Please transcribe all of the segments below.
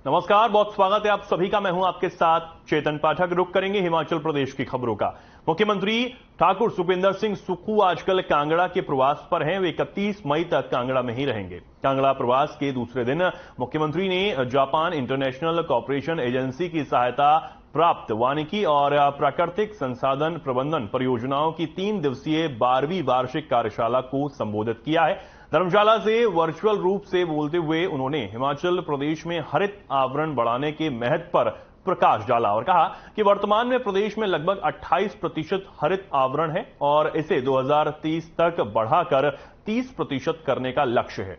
नमस्कार, बहुत स्वागत है आप सभी का। मैं हूं आपके साथ चेतन पाठक। रुक करेंगे हिमाचल प्रदेश की खबरों का। मुख्यमंत्री ठाकुर सुखविंदर सिंह सुक्खू आजकल कांगड़ा के प्रवास पर हैं। वे 31 मई तक कांगड़ा में ही रहेंगे। कांगड़ा प्रवास के दूसरे दिन मुख्यमंत्री ने जापान इंटरनेशनल कॉर्पोरेशन एजेंसी की सहायता प्राप्त वानिकी और प्राकृतिक संसाधन प्रबंधन परियोजनाओं की 3 दिवसीय 12वीं वार्षिक कार्यशाला को संबोधित किया है। धर्मशाला से वर्चुअल रूप से बोलते हुए उन्होंने हिमाचल प्रदेश में हरित आवरण बढ़ाने के महत्व पर प्रकाश डाला और कहा कि वर्तमान में प्रदेश में लगभग 28% हरित आवरण है और इसे 2030 तक बढ़ाकर 30% करने का लक्ष्य है।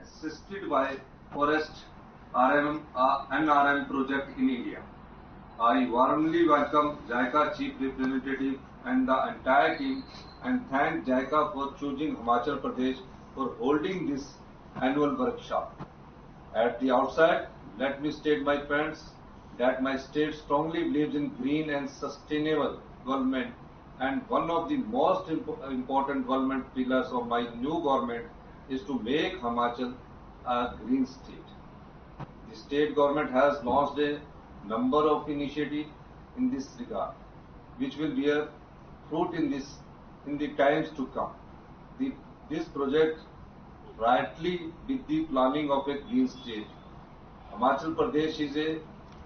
Assisted by Forest NRM project in India. I warmly welcome JICA Chief Representative and the entire team and thank JICA for choosing Himachal Pradesh for holding this annual workshop. At the outset, let me state, my friends, that my state strongly believes in green and sustainable development, and one of the most important development pillars of my new government is to make Himachal a green state. The state government has launched a number of initiatives in this regard, which will bear fruit in the times to come. This project rightly with the planning of a green state. Himachal Pradesh is a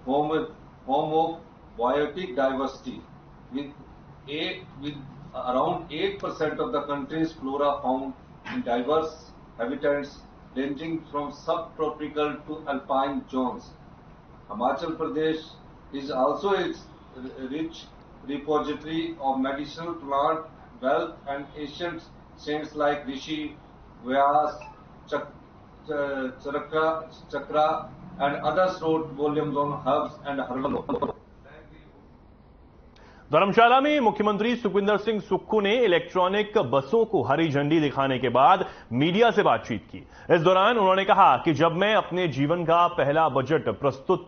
home of biotic diversity with around 8% of the country's flora found in diverse habitats ranging from subtropical to alpine zones. Himachal Pradesh is also a rich repository of medicinal plant wealth and ancient saints like Rishi, Vyas, Chakra and others wrote volumes on herbs and herbal. धर्मशाला में मुख्यमंत्री सुखविंदर सिंह सुक्खू ने electronic बसों को हरी झंडी दिखाने के बाद media से बातचीत की। इस दौरान उन्होंने कहा कि जब मैं अपने जीवन का पहला बजट प्रस्तुत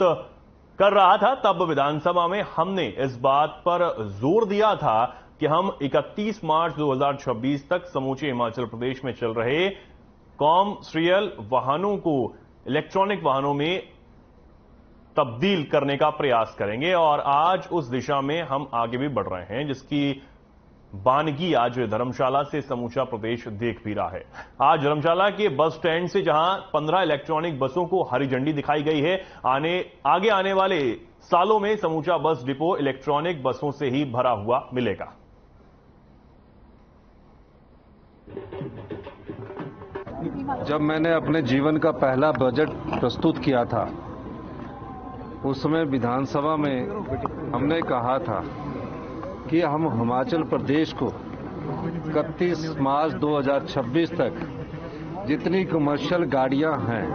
कर रहा था तब विधानसभा में हमने इस बात पर जोर दिया था कि हम 31 मार्च 2026 तक समूचे हिमाचल प्रदेश में चल रहे कॉमर्शियल वाहनों को इलेक्ट्रॉनिक वाहनों में तब्दील करने का प्रयास करेंगे और आज उस दिशा में हम आगे भी बढ़ रहे हैं, जिसकी बानगी आज धर्मशाला से समूचा प्रदेश देख भी रहा है। आज धर्मशाला के बस स्टैंड से जहां 15 इलेक्ट्रॉनिक बसों को हरी झंडी दिखाई गई है, आगे आने वाले सालों में समूचा बस डिपो इलेक्ट्रॉनिक बसों से ही भरा हुआ मिलेगा। जब मैंने अपने जीवन का पहला बजट प्रस्तुत किया था उस समय विधानसभा में हमने कहा था कि हम हिमाचल प्रदेश को 31 मार्च 2026 तक जितनी कमर्शियल गाड़ियां हैं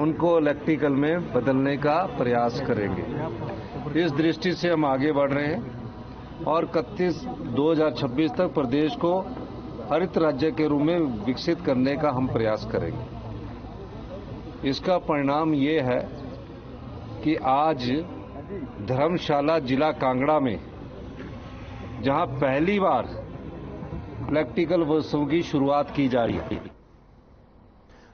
उनको इलेक्ट्रिकल में बदलने का प्रयास करेंगे। इस दृष्टि से हम आगे बढ़ रहे हैं और 2026 तक प्रदेश को हरित राज्य के रूप में विकसित करने का हम प्रयास करेंगे। इसका परिणाम ये है कि आज धर्मशाला जिला कांगड़ा में जहां पहली बार इलेक्ट्रिकल बसों की शुरुआत की जा रही है।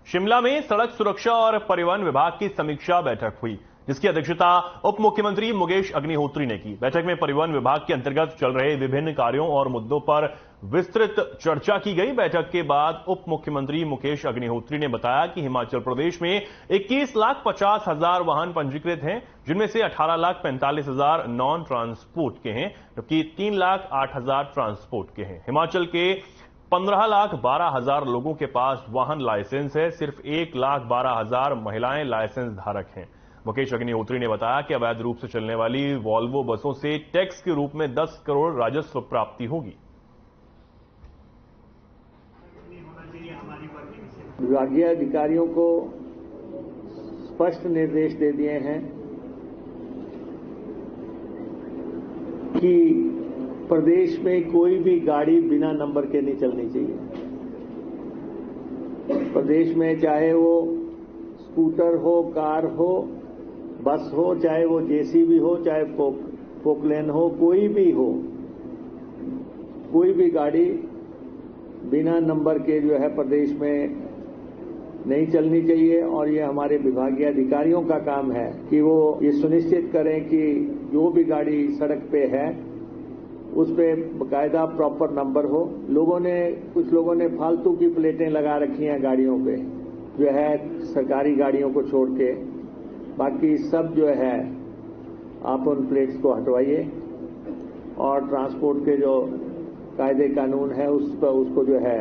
शिमला में सड़क सुरक्षा और परिवहन विभाग की समीक्षा बैठक हुई, जिसकी अध्यक्षता उप मुख्यमंत्री मुकेश अग्निहोत्री ने की। बैठक में परिवहन विभाग के अंतर्गत चल रहे विभिन्न कार्यों और मुद्दों पर विस्तृत चर्चा की गई। बैठक के बाद उप मुख्यमंत्री मुकेश अग्निहोत्री ने बताया कि हिमाचल प्रदेश में 21,50,000 वाहन पंजीकृत हैं, जिनमें से 18,45,000 नॉन ट्रांसपोर्ट के हैं, जबकि 3,08,000 ट्रांसपोर्ट के हैं। हिमाचल के 15,12,000 लोगों के पास वाहन लाइसेंस है। सिर्फ 1,12,000 महिलाएं लाइसेंस धारक हैं। मुकेश अग्निहोत्री ने बताया कि अवैध रूप से चलने वाली वॉल्वो बसों से टैक्स के रूप में 10 करोड़ राजस्व प्राप्ति होगी। विभागीय अधिकारियों को स्पष्ट निर्देश दे दिए हैं कि प्रदेश में कोई भी गाड़ी बिना नंबर के नहीं चलनी चाहिए। प्रदेश में चाहे वो स्कूटर हो, कार हो, बस हो, चाहे वो जेसीबी हो, चाहे पोकलेन हो, कोई भी हो, कोई भी गाड़ी बिना नंबर के जो है प्रदेश में नहीं चलनी चाहिए और ये हमारे विभागीय अधिकारियों का काम है कि वो ये सुनिश्चित करें कि जो भी गाड़ी सड़क पे है उस पे बाकायदा प्रॉपर नंबर हो। कुछ लोगों ने फालतू की प्लेटें लगा रखी हैं गाड़ियों पे, जो है सरकारी गाड़ियों को छोड़ के, बाकी सब जो है आप उन प्लेट्स को हटवाइए और ट्रांसपोर्ट के जो कायदे कानून है उसको जो है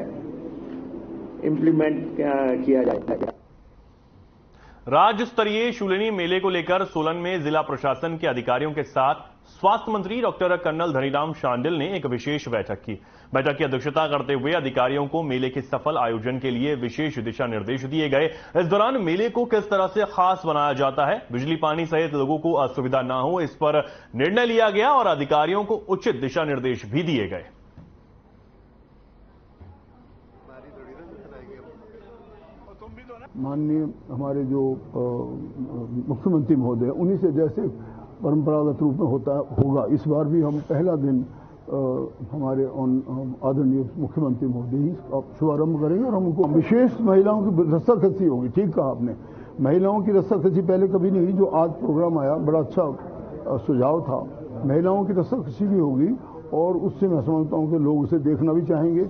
इम्प्लीमेंट किया जाएगा। राज्य स्तरीय शूलिनी मेले को लेकर सोलन में जिला प्रशासन के अधिकारियों के साथ स्वास्थ्य मंत्री डॉक्टर कर्नल धनीराम शांडिल ने एक विशेष बैठक की। बैठक की अध्यक्षता करते हुए अधिकारियों को मेले के सफल आयोजन के लिए विशेष दिशा निर्देश दिए गए। इस दौरान मेले को किस तरह से खास बनाया जाता है, बिजली पानी सहित लोगों को असुविधा न हो, इस पर निर्णय लिया गया और अधिकारियों को उचित दिशा निर्देश भी दिए गए। माननीय हमारे जो मुख्यमंत्री महोदय उन्हीं से जैसे परंपरागत रूप में होगा, इस बार भी हम पहला दिन हमारे आदरणीय मुख्यमंत्री महोदय ही शुभारंभ करेंगे और हम उनको विशेष महिलाओं की रस्साकसी होगी। ठीक कहा आपने, महिलाओं की रस्साकसी पहले कभी नहीं, जो आज प्रोग्राम आया बड़ा अच्छा सुझाव था। महिलाओं की रस्साकसी भी होगी और उससे मैं समझता हूँ कि लोग उसे देखना भी चाहेंगे,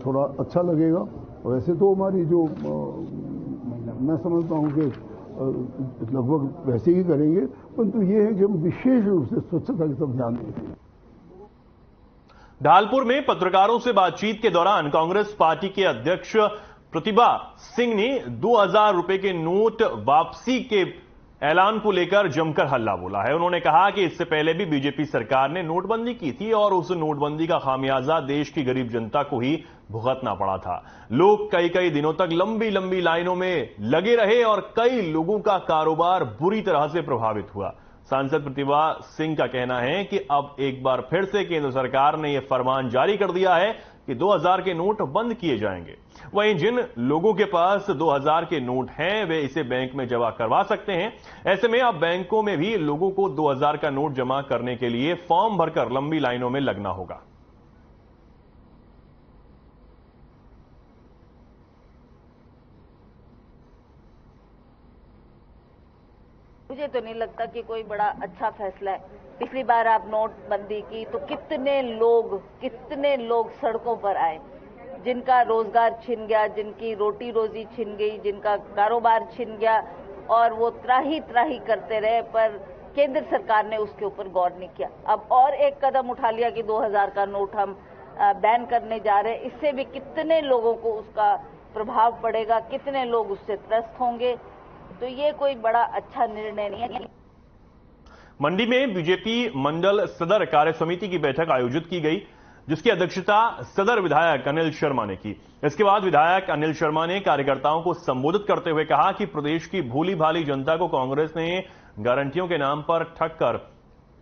थोड़ा अच्छा लगेगा। वैसे तो हमारी जो मैं समझता हूं कि लगभग वैसे ही करेंगे, परंतु ये है कि हम विशेष रूप से स्वच्छता की तरफ ध्यान देंगे। ढालपुर में पत्रकारों से बातचीत के दौरान कांग्रेस पार्टी के अध्यक्ष प्रतिभा सिंह ने 2000 रुपए के नोट वापसी के ऐलान को लेकर जमकर हल्ला बोला है। उन्होंने कहा कि इससे पहले भी बीजेपी सरकार ने नोटबंदी की थी और उस नोटबंदी का खामियाजा देश की गरीब जनता को ही भुगतना पड़ा था। लोग कई दिनों तक लंबी लंबी लाइनों में लगे रहे और कई लोगों का कारोबार बुरी तरह से प्रभावित हुआ। सांसद प्रतिभा सिंह का कहना है कि अब एक बार फिर से केंद्र सरकार ने यह फरमान जारी कर दिया है कि 2000 के नोट बंद किए जाएंगे। वहीं जिन लोगों के पास 2000 के नोट हैं वे इसे बैंक में जमा करवा सकते हैं। ऐसे में अब बैंकों में भी लोगों को 2000 का नोट जमा करने के लिए फॉर्म भरकर लंबी लाइनों में लगना होगा। मुझे तो नहीं लगता कि कोई बड़ा अच्छा फैसला है। पिछली बार आप नोटबंदी की तो कितने लोग सड़कों पर आए, जिनका रोजगार छिन गया, जिनकी रोटी रोजी छिन गई, जिनका कारोबार छिन गया और वो त्राही करते रहे, पर केंद्र सरकार ने उसके ऊपर गौर नहीं किया। अब और एक कदम उठा लिया कि 2000 का नोट हम बैन करने जा रहे हैं। इससे भी कितने लोगों को उसका प्रभाव पड़ेगा, कितने लोग उससे त्रस्त होंगे, तो ये कोई बड़ा अच्छा निर्णय नहीं है। मंडी में बीजेपी मंडल सदर कार्य समिति की बैठक आयोजित की गई, जिसकी अध्यक्षता सदर विधायक अनिल शर्मा ने की। इसके बाद विधायक अनिल शर्मा ने कार्यकर्ताओं को संबोधित करते हुए कहा कि प्रदेश की भोली भाली जनता को कांग्रेस ने गारंटियों के नाम पर ठग कर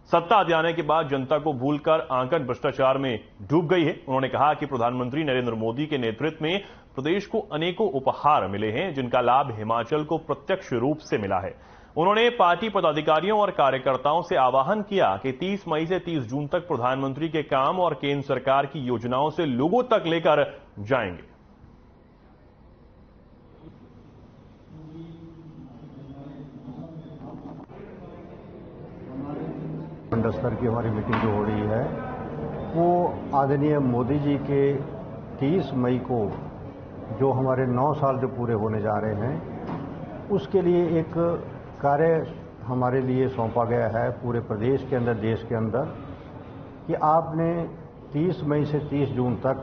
सत्ता जाने के बाद जनता को भूलकर आंकन भ्रष्टाचार में डूब गई है। उन्होंने कहा कि प्रधानमंत्री नरेंद्र मोदी के नेतृत्व में प्रदेश को अनेकों उपहार मिले हैं, जिनका लाभ हिमाचल को प्रत्यक्ष रूप से मिला है। उन्होंने पार्टी पदाधिकारियों और कार्यकर्ताओं से आह्वान किया कि 30 मई से 30 जून तक प्रधानमंत्री के काम और केंद्र सरकार की योजनाओं से लोगों तक लेकर जाएंगे। मंडल स्तर की हमारी मीटिंग जो हो रही है वो आदरणीय मोदी जी के 30 मई को जो हमारे 9 साल जो पूरे होने जा रहे हैं उसके लिए एक कार्य हमारे लिए सौंपा गया है पूरे प्रदेश के अंदर, देश के अंदर, कि आपने 30 मई से 30 जून तक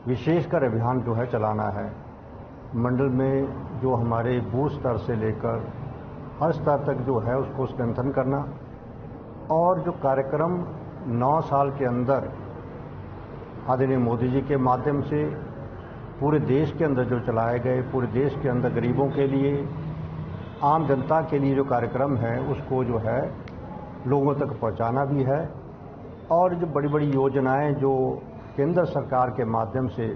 विशेषकर अभियान जो है चलाना है। मंडल में जो हमारे बूथ स्तर से लेकर हर स्तर तक जो है उसको स्ट्रेंथन करना और जो कार्यक्रम 9 साल के अंदर आदरणीय मोदी जी के माध्यम से पूरे देश के अंदर जो चलाए गए, पूरे देश के अंदर गरीबों के लिए, आम जनता के लिए जो कार्यक्रम है उसको जो है लोगों तक पहुंचाना भी है। और जो बड़ी बड़ी योजनाएं जो केंद्र सरकार के माध्यम से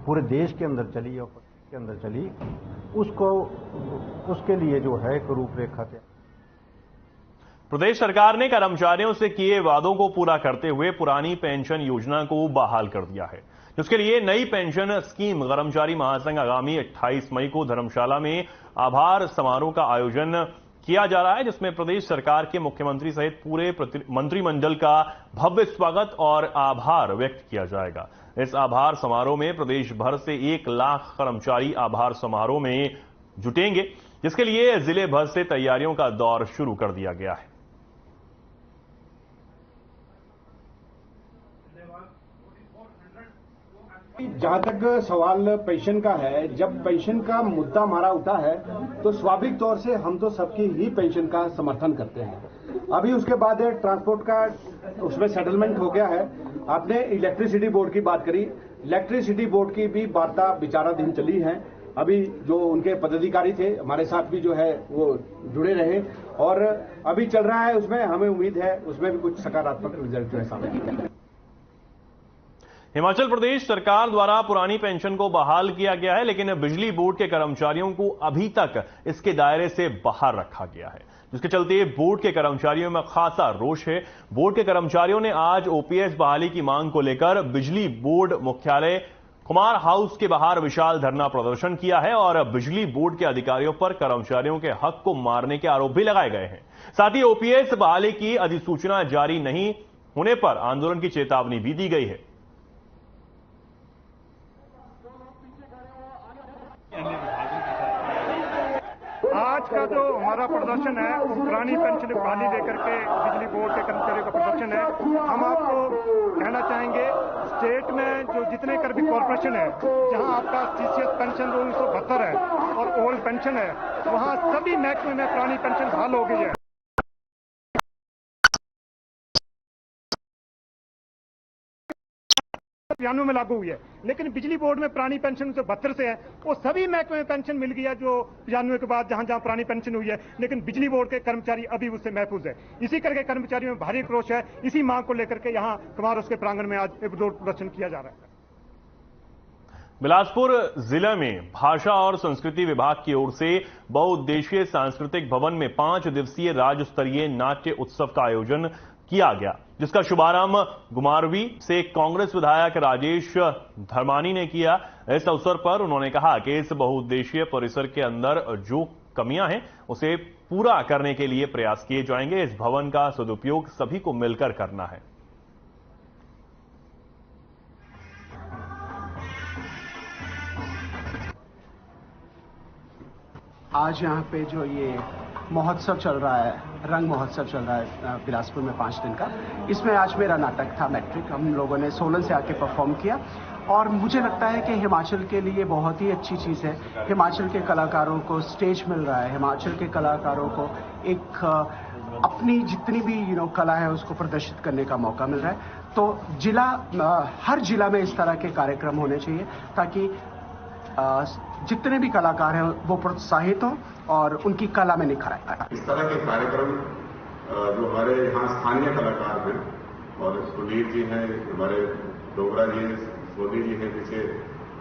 पूरे देश के अंदर चली और प्रदेश के अंदर चली उसके लिए जो है एक रूपरेखा तैयार। प्रदेश सरकार ने कर्मचारियों से किए वादों को पूरा करते हुए पुरानी पेंशन योजना को बहाल कर दिया है। जिसके लिए नई पेंशन स्कीम कर्मचारी महासंघ आगामी 28 मई को धर्मशाला में आभार समारोह का आयोजन किया जा रहा है, जिसमें प्रदेश सरकार के मुख्यमंत्री सहित पूरे मंत्रिमंडल का भव्य स्वागत और आभार व्यक्त किया जाएगा। इस आभार समारोह में प्रदेश भर से 1 लाख कर्मचारी आभार समारोह में जुटेंगे, जिसके लिए जिले भर से तैयारियों का दौर शुरू कर दिया गया है। जहां तक सवाल पेंशन का है, जब पेंशन का मुद्दा हमारा उठा है तो स्वाभाविक तौर से हम तो सबकी ही पेंशन का समर्थन करते हैं। अभी उसके बाद ट्रांसपोर्ट का उसमें सेटलमेंट हो गया है। आपने इलेक्ट्रिसिटी बोर्ड की बात करी, इलेक्ट्रिसिटी बोर्ड की भी वार्ता विचाराधीन चली है। अभी जो उनके पदाधिकारी थे हमारे साथ भी जो है वो जुड़े रहे और अभी चल रहा है, उसमें हमें उम्मीद है उसमें भी कुछ सकारात्मक रिजल्ट जो है सामने। हिमाचल प्रदेश सरकार द्वारा पुरानी पेंशन को बहाल किया गया है, लेकिन बिजली बोर्ड के कर्मचारियों को अभी तक इसके दायरे से बाहर रखा गया है, जिसके चलते बोर्ड के कर्मचारियों में खासा रोष है। बोर्ड के कर्मचारियों ने आज ओपीएस बहाली की मांग को लेकर बिजली बोर्ड मुख्यालय कुमार हाउस के बाहर विशाल धरना प्रदर्शन किया है और बिजली बोर्ड के अधिकारियों पर कर्मचारियों के हक को मारने के आरोप भी लगाए गए हैं। साथ ही ओपीएस बहाली की अधिसूचना जारी नहीं होने पर आंदोलन की चेतावनी भी दी गई है। आज का जो हमारा प्रदर्शन है वो पुरानी पेंशन बहाली लेकर के बिजली बोर्ड के कर्मचारियों का प्रदर्शन है। हम आपको कहना चाहेंगे, स्टेट में जो जितने कर भी कॉर्पोरेशन है, जहां आपका सीसीएस पेंशन 1972 है और ओल्ड पेंशन है, वहां सभी महकमे में पुरानी पेंशन बहाल हो गई है। में लागू हुई है, लेकिन बिजली बोर्ड में पुरानी पेंशन 1972 से है, वो सभी महकमे में पेंशन मिल गई है जो 95 के बाद जहां जहां पुरानी पेंशन हुई है, लेकिन बिजली बोर्ड के कर्मचारी अभी उससे महफूज है। इसी करके कर्मचारियों में भारी क्रोश है। इसी मांग को लेकर के यहां कुमार हाउस के प्रांगण में आज एक विरोध प्रदर्शन किया जा रहा है। बिलासपुर जिले में भाषा और संस्कृति विभाग की ओर से बहुउद्देशीय सांस्कृतिक भवन में 5 दिवसीय राज्य स्तरीय नाट्य उत्सव का आयोजन किया गया, जिसका शुभारंभ गुमारवी से कांग्रेस विधायक राजेश धर्मानी ने किया। इस अवसर पर उन्होंने कहा कि इस बहुउद्देशीय परिसर के अंदर जो कमियां हैं उसे पूरा करने के लिए प्रयास किए जाएंगे। इस भवन का सदुपयोग सभी को मिलकर करना है। आज यहाँ पे जो ये महोत्सव चल रहा है, रंग महोत्सव चल रहा है बिलासपुर में 5 दिन का, इसमें आज मेरा नाटक था मैट्रिक। हम लोगों ने सोलन से आके परफॉर्म किया और मुझे लगता है कि हिमाचल के लिए बहुत ही अच्छी चीज़ है। हिमाचल के कलाकारों को स्टेज मिल रहा है, हिमाचल के कलाकारों को एक अपनी जितनी भी कला है उसको प्रदर्शित करने का मौका मिल रहा है। तो हर जिला में इस तरह के कार्यक्रम होने चाहिए ताकि जितने भी कलाकार हैं वो प्रोत्साहित हों और उनकी कला में निखर आए। इस तरह के कार्यक्रम जो हमारे यहाँ स्थानीय कलाकार हैं, और सुनील जी हैं, हमारे डोगरा जी हैं, सोनी जी हैं, पीछे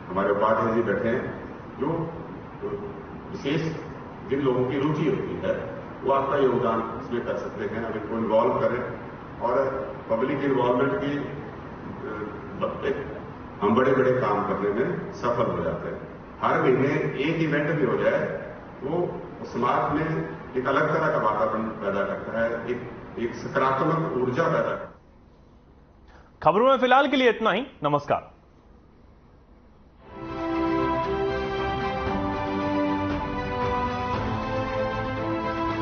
हमारे उपाध्याय जी बैठे हैं, जो विशेष जिन लोगों की रुचि होती है वो आपका योगदान इसमें कर सकते हैं। अगर को इन्वॉल्व करें और पब्लिक इन्वॉल्वमेंट की हम बड़े बड़े काम करने में सफल हो जाते हैं। हर महीने एक इवेंट भी हो जाए वो समाज में एक अलग तरह का वातावरण पैदा करता है, एक सकारात्मक ऊर्जा पैदा करता है। खबरों में फिलहाल के लिए इतना ही। नमस्कार।